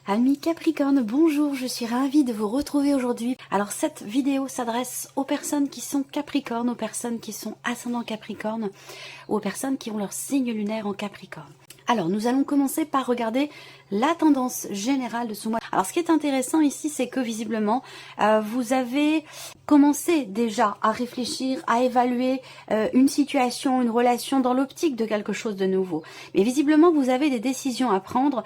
Amis Capricorne, bonjour, je suis ravie de vous retrouver aujourd'hui. Alors cette vidéo s'adresse aux personnes qui sont Capricorne, aux personnes qui sont ascendant Capricorne, ou aux personnes qui ont leur signe lunaire en Capricorne. Alors nous allons commencer par regarder la tendance générale de ce mois. Alors ce qui est intéressant ici, c'est que visiblement vous avez commencé déjà à réfléchir, à évaluer une situation, une relation dans l'optique de quelque chose de nouveau. Mais visiblement vous avez des décisions à prendre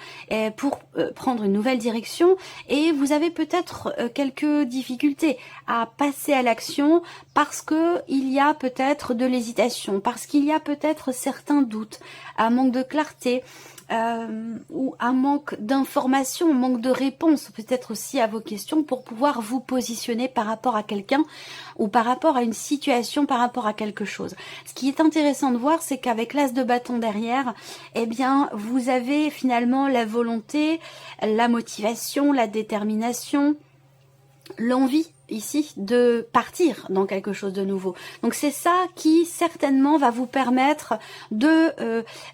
pour prendre une nouvelle direction et vous avez peut-être quelques difficultés à passer à l'action parce que il y a peut-être de l'hésitation, parce qu'il y a peut-être certains doutes, un manque de clarté, ou un manque d'informations, un manque de réponses peut-être aussi à vos questions pour pouvoir vous positionner par rapport à quelqu'un ou par rapport à une situation, par rapport à quelque chose. Ce qui est intéressant de voir, c'est qu'avec l'as de bâton derrière, eh bien, vous avez finalement la volonté, la motivation, la détermination, l'envie ici de partir dans quelque chose de nouveau. Donc c'est ça qui certainement va vous permettre de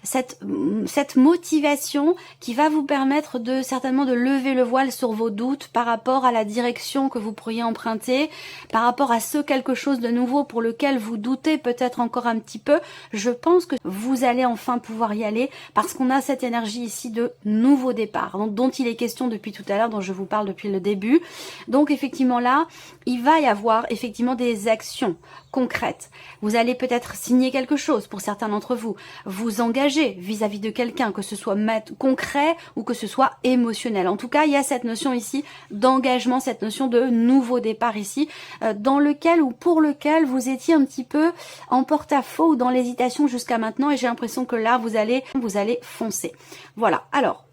cette motivation qui va vous permettre de certainement de lever le voile sur vos doutes par rapport à la direction que vous pourriez emprunter, par rapport à ce quelque chose de nouveau pour lequel vous doutez peut-être encore un petit peu. Je pense que vous allez enfin pouvoir y aller parce qu'on a cette énergie ici de nouveau départ dont il est question depuis tout à l'heure, dont je vous parle depuis le début. Donc effectivement là, il va y avoir effectivement des actions concrètes. Vous allez peut-être signer quelque chose pour certains d'entre vous, vous engager vis-à-vis de quelqu'un, que ce soit concret ou que ce soit émotionnel. En tout cas, il y a cette notion ici d'engagement, cette notion de nouveau départ ici, dans lequel ou pour lequel vous étiez un petit peu en porte-à-faux ou dans l'hésitation jusqu'à maintenant et j'ai l'impression que là, vous allez foncer. Voilà, alors...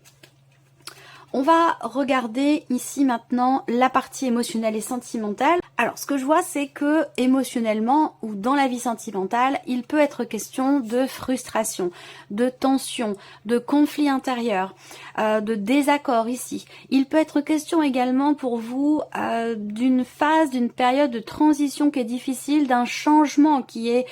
on va regarder ici maintenant la partie émotionnelle et sentimentale. Alors ce que je vois, c'est que émotionnellement ou dans la vie sentimentale, il peut être question de frustration, de tension, de conflit intérieur, de désaccord ici. Il peut être question également pour vous d'une phase, d'une période de transition qui est difficile, d'un changement qui est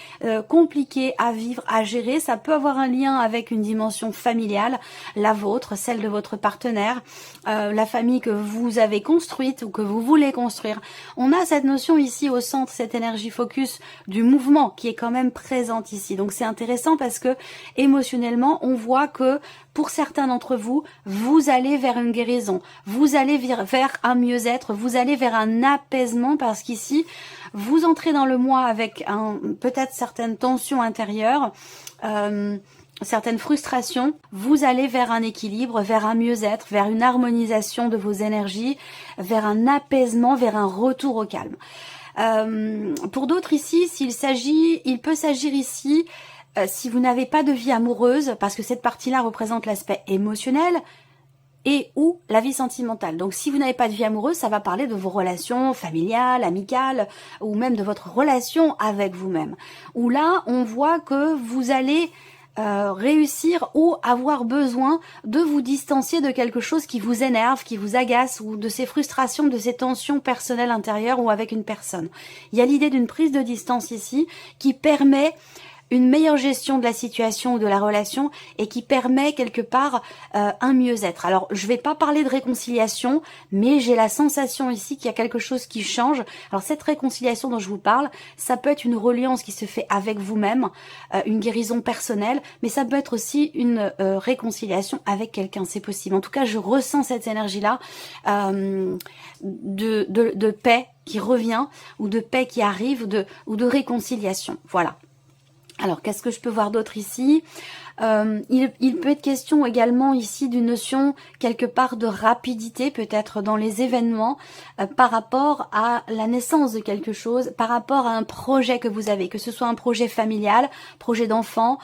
compliqué à vivre, à gérer. Ça peut avoir un lien avec une dimension familiale, la vôtre, celle de votre partenaire, la famille que vous avez construite ou que vous voulez construire. On a cette notion ici au centre, cette énergie focus du mouvement qui est quand même présente ici. Donc c'est intéressant parce que émotionnellement, on voit que pour certains d'entre vous, vous allez vers une guérison, vous allez vers un mieux-être, vous allez vers un apaisement parce qu'ici, vous entrez dans le mois avec peut-être certaines tensions intérieures, certaines frustrations, vous allez vers un équilibre, vers un mieux-être, vers une harmonisation de vos énergies, vers un apaisement, vers un retour au calme. Pour d'autres ici, il peut s'agir ici, si vous n'avez pas de vie amoureuse, parce que cette partie-là représente l'aspect émotionnel, et ou la vie sentimentale. Donc si vous n'avez pas de vie amoureuse, ça va parler de vos relations familiales, amicales, ou même de votre relation avec vous-même. Où là, on voit que vous allez réussir ou avoir besoin de vous distancier de quelque chose qui vous énerve, qui vous agace, ou de ces frustrations, de ces tensions personnelles intérieures ou avec une personne. Il y a l'idée d'une prise de distance ici qui permet une meilleure gestion de la situation ou de la relation et qui permet quelque part un mieux-être. Alors je vais pas parler de réconciliation, mais j'ai la sensation ici qu'il y a quelque chose qui change. Alors cette réconciliation dont je vous parle, ça peut être une reliance qui se fait avec vous-même, une guérison personnelle, mais ça peut être aussi une réconciliation avec quelqu'un, c'est possible. En tout cas, je ressens cette énergie-là de paix qui revient, ou de paix qui arrive, ou de réconciliation. Voilà. Alors, qu'est-ce que je peux voir d'autre ici? Il peut être question également ici d'une notion quelque part de rapidité, peut-être dans les événements, par rapport à la naissance de quelque chose, par rapport à un projet que vous avez, que ce soit un projet familial, projet d'enfant,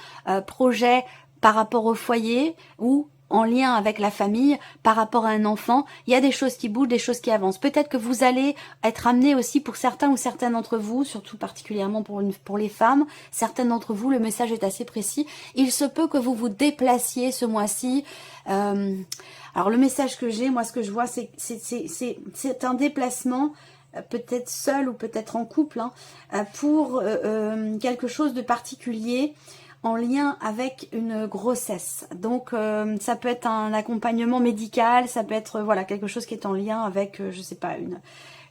projet par rapport au foyer ou en lien avec la famille, par rapport à un enfant. Il y a des choses qui bougent, des choses qui avancent. Peut-être que vous allez être amené aussi pour certains ou certaines d'entre vous, surtout particulièrement pour les femmes, certaines d'entre vous, le message est assez précis. Il se peut que vous vous déplaciez ce mois-ci. Alors le message que j'ai, moi ce que je vois, c'est un déplacement, peut-être seul ou peut-être en couple, pour quelque chose de particulier. en lien avec une grossesse. Donc ça peut être un accompagnement médical, ça peut être voilà quelque chose qui est en lien avec, je sais pas,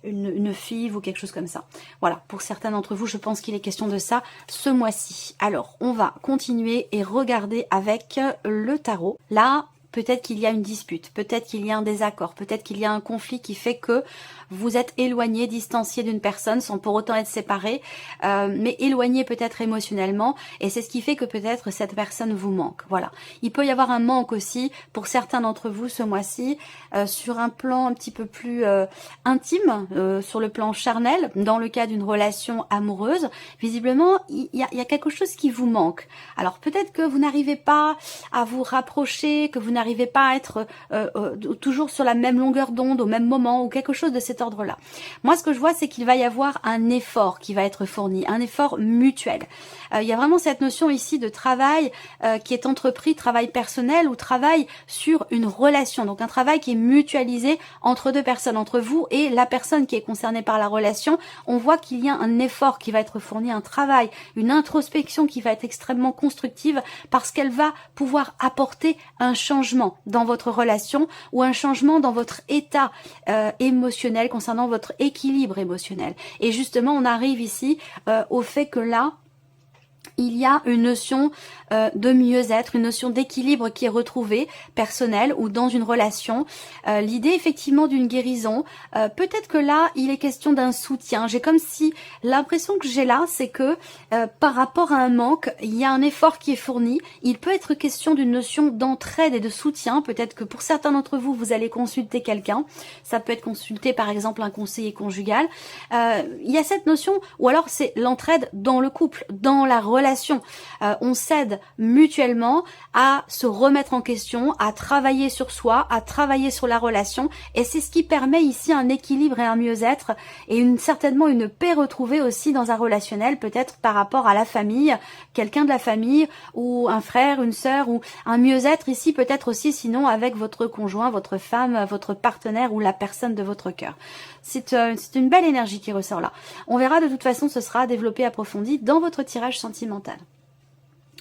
une FIV ou quelque chose comme ça. Voilà, pour certains d'entre vous, je pense qu'il est question de ça ce mois-ci. Alors, on va continuer et regarder avec le tarot. Là, peut-être qu'il y a une dispute, peut-être qu'il y a un désaccord, peut-être qu'il y a un conflit qui fait que vous êtes éloigné, distancié d'une personne sans pour autant être séparé, mais éloigné peut-être émotionnellement, et c'est ce qui fait que peut-être cette personne vous manque. Voilà. Il peut y avoir un manque aussi pour certains d'entre vous ce mois-ci, sur un plan un petit peu plus intime, sur le plan charnel, dans le cas d'une relation amoureuse. Visiblement, il y a quelque chose qui vous manque. Alors peut-être que vous n'arrivez pas à vous rapprocher, que vous n'arrivez pas à être toujours sur la même longueur d'onde au même moment, ou quelque chose de cet ordre-là. Moi, ce que je vois, c'est qu'il va y avoir un effort qui va être fourni, un effort mutuel. Il y a vraiment cette notion ici de travail qui est entrepris, travail personnel ou travail sur une relation. Donc un travail qui est mutualisé entre deux personnes, entre vous et la personne qui est concernée par la relation. On voit qu'il y a un effort qui va être fourni, un travail, une introspection qui va être extrêmement constructive parce qu'elle va pouvoir apporter un changement dans votre relation ou un changement dans votre état émotionnel, concernant votre équilibre émotionnel. Et justement, on arrive ici au fait que là, il y a une notion de mieux-être, une notion d'équilibre qui est retrouvée, personnelle ou dans une relation. L'idée effectivement d'une guérison, peut-être que là, il est question d'un soutien. J'ai comme si, l'impression que j'ai là, c'est que par rapport à un manque, il y a un effort qui est fourni. Il peut être question d'une notion d'entraide et de soutien. Peut-être que pour certains d'entre vous, vous allez consulter quelqu'un. Ça peut être consulter par exemple un conseiller conjugal. Il y a cette notion, ou alors c'est l'entraide dans le couple, dans la relation. On s'aide mutuellement à se remettre en question, à travailler sur soi, à travailler sur la relation, et c'est ce qui permet ici un équilibre et un mieux-être et certainement une paix retrouvée aussi dans un relationnel, peut-être par rapport à la famille, quelqu'un de la famille ou un frère, une sœur, ou un mieux-être ici peut-être aussi sinon avec votre conjoint, votre femme, votre partenaire ou la personne de votre cœur. C'est une belle énergie qui ressort là. On verra, de toute façon, ce sera développé, approfondi dans votre tirage sentimental.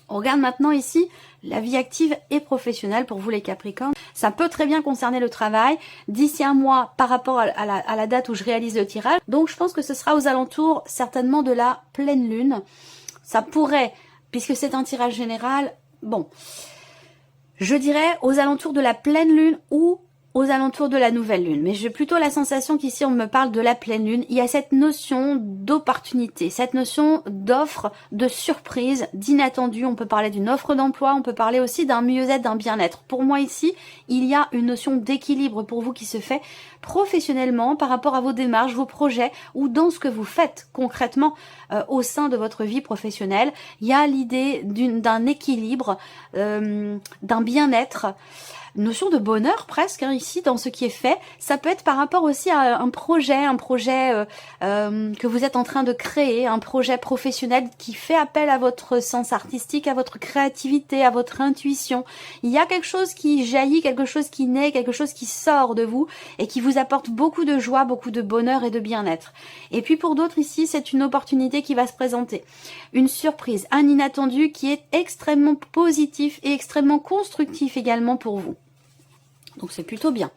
On regarde maintenant ici la vie active et professionnelle pour vous les Capricornes. Ça peut très bien concerner le travail d'ici un mois par rapport à la date où je réalise le tirage. Donc je pense que ce sera aux alentours certainement de la pleine lune. Ça pourrait, puisque c'est un tirage général, bon, je dirais aux alentours de la pleine lune ou aux alentours de la nouvelle lune. Mais j'ai plutôt la sensation qu'ici on me parle de la pleine lune. Il y a cette notion d'opportunité, cette notion d'offre, de surprise, d'inattendu. On peut parler d'une offre d'emploi, on peut parler aussi d'un mieux-être, d'un bien-être. Pour moi ici, il y a une notion d'équilibre pour vous qui se fait professionnellement par rapport à vos démarches, vos projets ou dans ce que vous faites concrètement au sein de votre vie professionnelle. Il y a l'idée d'un équilibre, d'un bien-être, notion de bonheur presque ici dans ce qui est fait. Ça peut être par rapport aussi à un projet que vous êtes en train de créer, un projet professionnel qui fait appel à votre sens artistique, à votre créativité, à votre intuition. Il y a quelque chose qui jaillit, quelque chose qui naît, quelque chose qui sort de vous et qui vous apporte beaucoup de joie, beaucoup de bonheur et de bien-être. Et puis pour d'autres ici, c'est une opportunité qui va se présenter. Une surprise, un inattendu qui est extrêmement positif et extrêmement constructif également pour vous. Donc c'est plutôt bien.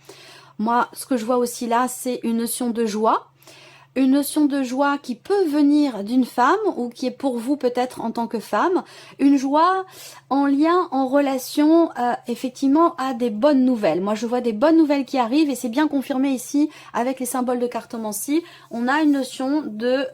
Moi, ce que je vois aussi là, c'est une notion de joie. Une notion de joie qui peut venir d'une femme ou qui est pour vous peut-être en tant que femme. Une joie en lien, en relation effectivement à des bonnes nouvelles. Moi je vois des bonnes nouvelles qui arrivent et c'est bien confirmé ici avec les symboles de cartomancie. On a une notion de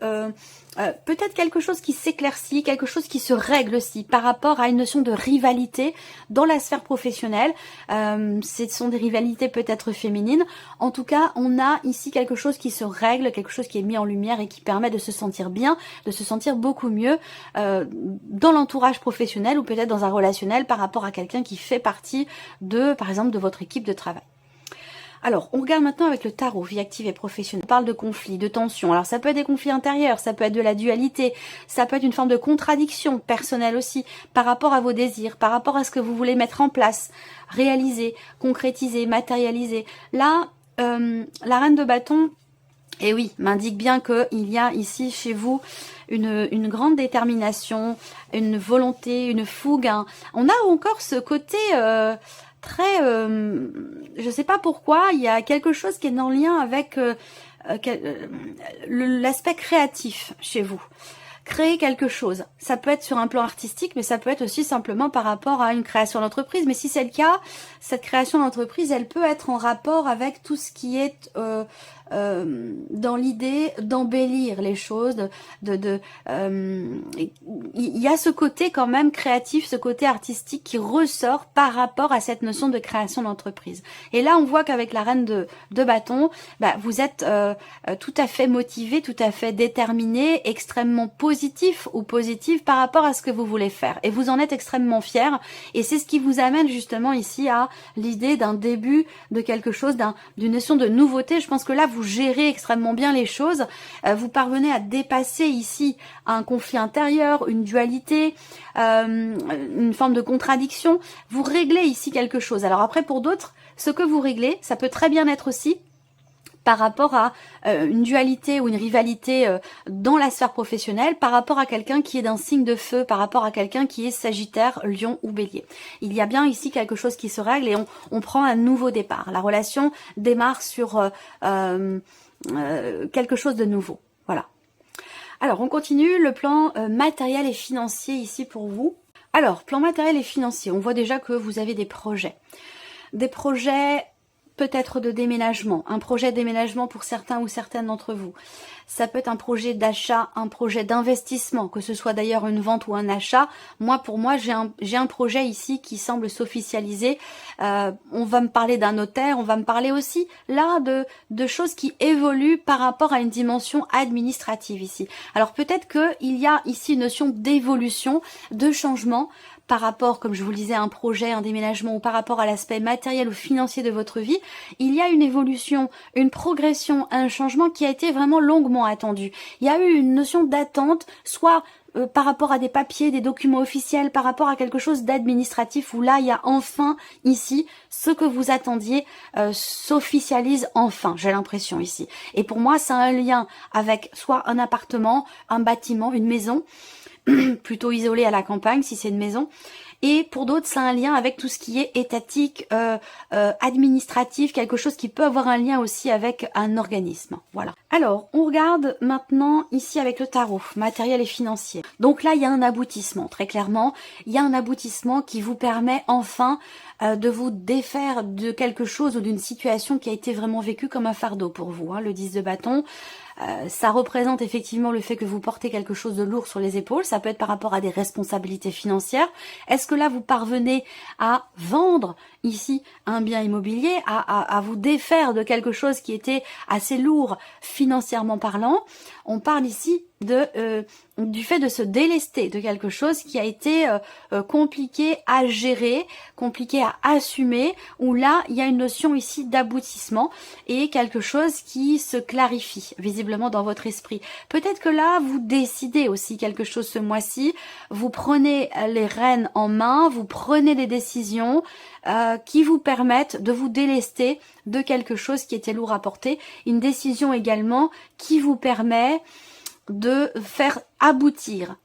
peut-être quelque chose qui s'éclaircit, quelque chose qui se règle aussi par rapport à une notion de rivalité dans la sphère professionnelle. Ce sont des rivalités peut-être féminines. En tout cas, on a ici quelque chose qui se règle, quelque chose qui est mis en lumière et qui permet de se sentir bien, de se sentir beaucoup mieux dans l'entourage professionnel ou peut-être dans un relationnel par rapport à quelqu'un qui fait partie de, par exemple, de votre équipe de travail. Alors, on regarde maintenant avec le tarot, vie active et professionnelle. On parle de conflits, de tensions. Alors, ça peut être des conflits intérieurs, ça peut être de la dualité, ça peut être une forme de contradiction personnelle aussi, par rapport à vos désirs, par rapport à ce que vous voulez mettre en place, réaliser, concrétiser, matérialiser. Là, la reine de bâton, et oui, m'indique bien qu'il y a ici chez vous une grande détermination, une volonté, une fougue. On a encore ce côté très... je sais pas pourquoi, il y a quelque chose qui est en lien avec l'aspect créatif chez vous. Créer quelque chose, ça peut être sur un plan artistique, mais ça peut être aussi simplement par rapport à une création d'entreprise. Mais si c'est le cas, cette création d'entreprise, elle peut être en rapport avec tout ce qui est dans l'idée d'embellir les choses, il y a ce côté quand même créatif, ce côté artistique qui ressort par rapport à cette notion de création d'entreprise. Et là, on voit qu'avec la reine de bâton, bah, vous êtes tout à fait motivé, tout à fait déterminé, extrêmement positif ou positive par rapport à ce que vous voulez faire. Et vous en êtes extrêmement fier. Et c'est ce qui vous amène justement ici à l'idée d'un début de quelque chose, d'une notion de nouveauté. Je pense que là, vous gérez extrêmement bien les choses. Vous parvenez à dépasser ici un conflit intérieur, une dualité, une forme de contradiction. Vous réglez ici quelque chose. Alors après, pour d'autres, ce que vous réglez, ça peut très bien être aussi par rapport à une dualité ou une rivalité dans la sphère professionnelle, par rapport à quelqu'un qui est d'un signe de feu, par rapport à quelqu'un qui est Sagittaire, Lion ou Bélier. Il y a bien ici quelque chose qui se règle et on prend un nouveau départ. La relation démarre sur quelque chose de nouveau. Voilà. Alors, on continue le plan matériel et financier ici pour vous. Alors, plan matériel et financier, on voit déjà que vous avez des projets. Des projets peut-être de déménagement, un projet de déménagement pour certains ou certaines d'entre vous. Ça peut être un projet d'achat, un projet d'investissement, que ce soit d'ailleurs une vente ou un achat. Pour moi, j'ai un projet ici qui semble s'officialiser. On va me parler d'un notaire, on va me parler aussi là de choses qui évoluent par rapport à une dimension administrative ici. Alors peut-être qu'il y a ici une notion d'évolution, de changement, par rapport, comme je vous le disais, à un projet, un déménagement ou par rapport à l'aspect matériel ou financier de votre vie, il y a une évolution, une progression, un changement qui a été vraiment longuement attendu. Il y a eu une notion d'attente, soit par rapport à des papiers, des documents officiels, par rapport à quelque chose d'administratif où là, il y a enfin ici, ce que vous attendiez s'officialise enfin, j'ai l'impression ici. Et pour moi, ça a un lien avec soit un appartement, un bâtiment, une maison, plutôt isolé à la campagne si c'est une maison, et pour d'autres ça a un lien avec tout ce qui est étatique, administratif, quelque chose qui peut avoir un lien aussi avec un organisme. Voilà. Alors on regarde maintenant ici avec le tarot matériel et financier. Donc là il y a un aboutissement, très clairement il y a un aboutissement qui vous permet enfin de vous défaire de quelque chose ou d'une situation qui a été vraiment vécue comme un fardeau pour vous, hein, le 10 de bâton. Ça représente effectivement le fait que vous portez quelque chose de lourd sur les épaules. Ça peut être par rapport à des responsabilités financières. Est-ce que là vous parvenez à vendre ici un bien immobilier, à vous défaire de quelque chose qui était assez lourd financièrement parlant? On parle ici du fait de se délester de quelque chose qui a été compliqué à gérer, compliqué à assumer, où là il y a une notion ici d'aboutissement et quelque chose qui se clarifie visiblement dans votre esprit. Peut-être que là vous décidez aussi quelque chose ce mois-ci, vous prenez les rênes en main, vous prenez les décisions qui vous permettent de vous délester de quelque chose qui était lourd à porter, une décision également qui vous permet de faire aboutir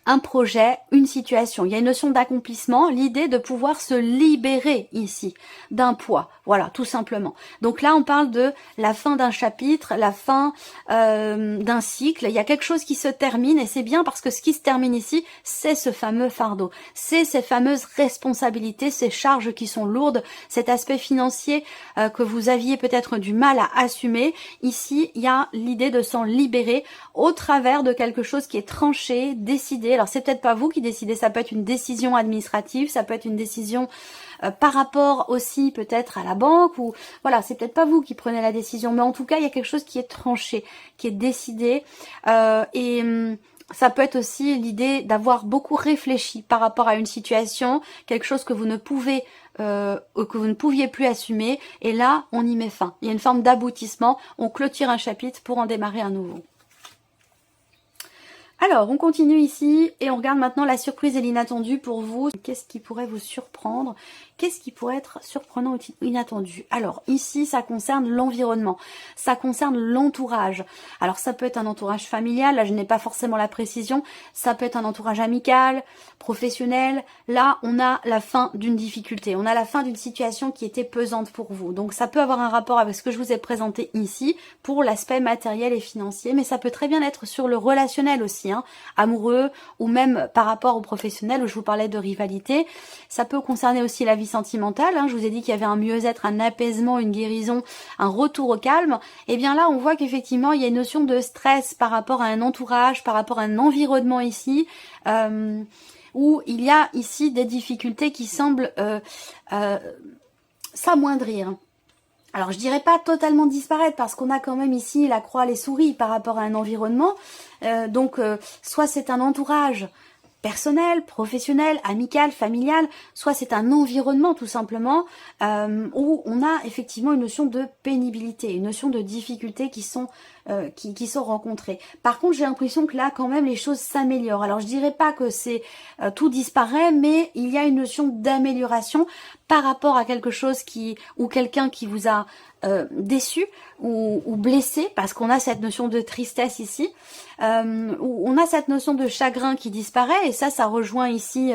un projet, une situation. Il y a une notion d'accomplissement, l'idée de pouvoir se libérer ici d'un poids. Voilà, tout simplement. Donc là, on parle de la fin d'un chapitre, la fin d'un cycle. Il y a quelque chose qui se termine et c'est bien parce que ce qui se termine ici, c'est ce fameux fardeau. C'est ces fameuses responsabilités, ces charges qui sont lourdes, cet aspect financier que vous aviez peut-être du mal à assumer. Ici, il y a l'idée de s'en libérer au travers de quelque chose qui est tranché, décidé. Alors c'est peut-être pas vous qui décidez, ça peut être une décision administrative, ça peut être une décision par rapport aussi peut-être à la banque, ou voilà, c'est peut-être pas vous qui prenez la décision, mais en tout cas il y a quelque chose qui est tranché, qui est décidé, et ça peut être aussi l'idée d'avoir beaucoup réfléchi par rapport à une situation, quelque chose que vous ne pouvez que vous ne pouviez plus assumer, et là on y met fin. Il y a une forme d'aboutissement, on clôture un chapitre pour en démarrer un nouveau. Alors, on continue ici et on regarde maintenant la surprise et l'inattendu pour vous. Qu'est-ce qui pourrait vous surprendre? Qu'est-ce qui pourrait être surprenant ou inattendu? Alors, ici, ça concerne l'environnement. Ça concerne l'entourage. Alors, ça peut être un entourage familial. Là, je n'ai pas forcément la précision. Ça peut être un entourage amical, professionnel. Là, on a la fin d'une difficulté. On a la fin d'une situation qui était pesante pour vous. Donc, ça peut avoir un rapport avec ce que je vous ai présenté ici pour l'aspect matériel et financier. Mais ça peut très bien être sur le relationnel aussi. Amoureux ou même par rapport au professionnel où je vous parlais de rivalité. Ça peut concerner aussi la vie sentimentale. Je vous ai dit qu'il y avait un mieux-être, un apaisement, une guérison, un retour au calme. Et bien là, on voit qu'effectivement, il y a une notion de stress par rapport à un entourage, par rapport à un environnement ici, où il y a ici des difficultés qui semblent s'amoindrir. Alors je dirais pas totalement disparaître parce qu'on a quand même ici la croix, les souris par rapport à un environnement. Donc soit c'est un entourage personnel, professionnel, amical, familial, soit c'est un environnement tout simplement où on a effectivement une notion de pénibilité, une notion de difficulté qui sont rencontrées. Par contre, j'ai l'impression que là, quand même, les choses s'améliorent. Alors, je dirais pas que c'est tout disparaît, mais il y a une notion d'amélioration par rapport à quelque chose ou quelqu'un qui vous a déçu ou blessé, parce qu'on a cette notion de tristesse ici, où on a cette notion de chagrin qui disparaît, et ça rejoint ici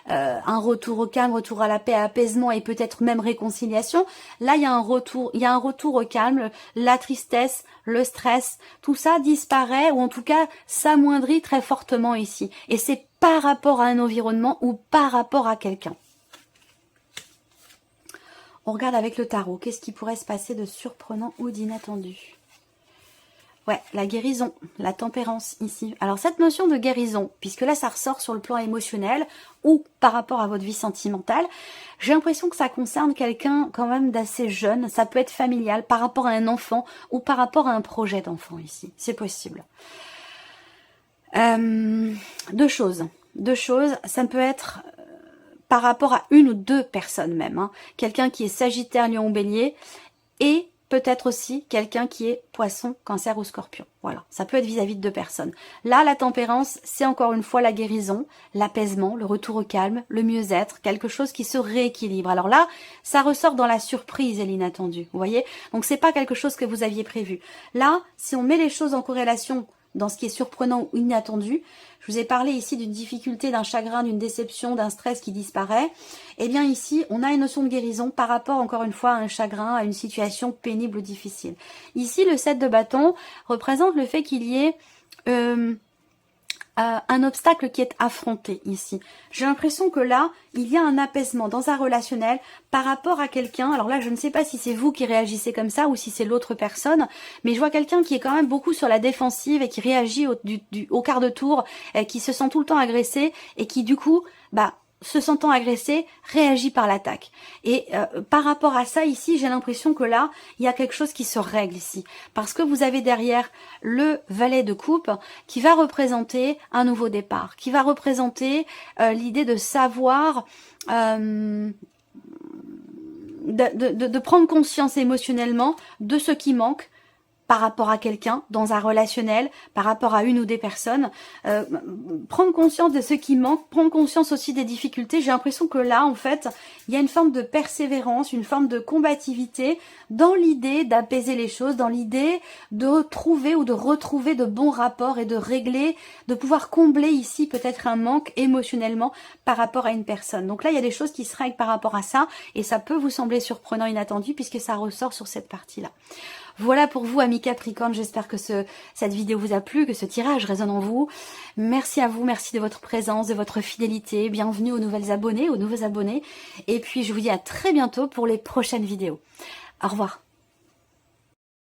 un retour au calme, retour à la paix, apaisement et peut-être même réconciliation. Là, il y a un retour au calme, la tristesse, le stress, tout ça disparaît, ou en tout cas s'amoindrit très fortement ici. Et c'est par rapport à un environnement ou par rapport à quelqu'un. On regarde avec le tarot. Qu'est-ce qui pourrait se passer de surprenant ou d'inattendu? Ouais, la guérison, la tempérance ici. Alors cette notion de guérison, puisque là ça ressort sur le plan émotionnel ou par rapport à votre vie sentimentale, j'ai l'impression que ça concerne quelqu'un quand même d'assez jeune. Ça peut être familial, par rapport à un enfant ou par rapport à un projet d'enfant ici. C'est possible. Deux choses. Ça peut être par rapport à une ou deux personnes même. Quelqu'un qui est Sagittaire, Lion ou Bélier, et peut-être aussi quelqu'un qui est Poisson, Cancer ou Scorpion. Voilà, ça peut être vis-à-vis de deux personnes. Là, la tempérance, c'est encore une fois la guérison, l'apaisement, le retour au calme, le mieux-être, quelque chose qui se rééquilibre. Alors là, ça ressort dans la surprise et l'inattendu, vous voyez? Donc c'est pas quelque chose que vous aviez prévu. Là, si on met les choses en corrélation dans ce qui est surprenant ou inattendu, je vous ai parlé ici d'une difficulté, d'un chagrin, d'une déception, d'un stress qui disparaît. Eh bien ici, on a une notion de guérison par rapport, encore une fois, à un chagrin, à une situation pénible ou difficile. Ici, le 7 de bâton représente le fait qu'il y ait un obstacle qui est affronté ici. J'ai l'impression que là, il y a un apaisement dans un relationnel par rapport à quelqu'un. Alors là, je ne sais pas si c'est vous qui réagissez comme ça ou si c'est l'autre personne, mais je vois quelqu'un qui est quand même beaucoup sur la défensive et qui réagit au quart de tour, qui se sent tout le temps agressé et qui du coup, se sentant agressé, réagit par l'attaque. Et par rapport à ça, ici, j'ai l'impression que là, il y a quelque chose qui se règle ici. Parce que vous avez derrière le valet de coupe qui va représenter un nouveau départ, qui va représenter l'idée de savoir... de prendre conscience émotionnellement de ce qui manque par rapport à quelqu'un, dans un relationnel, par rapport à une ou des personnes, prendre conscience de ce qui manque, prendre conscience aussi des difficultés. J'ai l'impression que là, en fait, il y a une forme de persévérance, une forme de combativité dans l'idée d'apaiser les choses, dans l'idée de trouver ou de retrouver de bons rapports et de régler, de pouvoir combler ici peut-être un manque émotionnellement par rapport à une personne. Donc là, il y a des choses qui se règlent par rapport à ça et ça peut vous sembler surprenant, inattendu, puisque ça ressort sur cette partie-là. Voilà pour vous, amis Capricorne, j'espère que cette vidéo vous a plu, que ce tirage résonne en vous. Merci à vous, merci de votre présence, de votre fidélité. Bienvenue aux nouveaux abonnés. Et puis je vous dis à très bientôt pour les prochaines vidéos. Au revoir.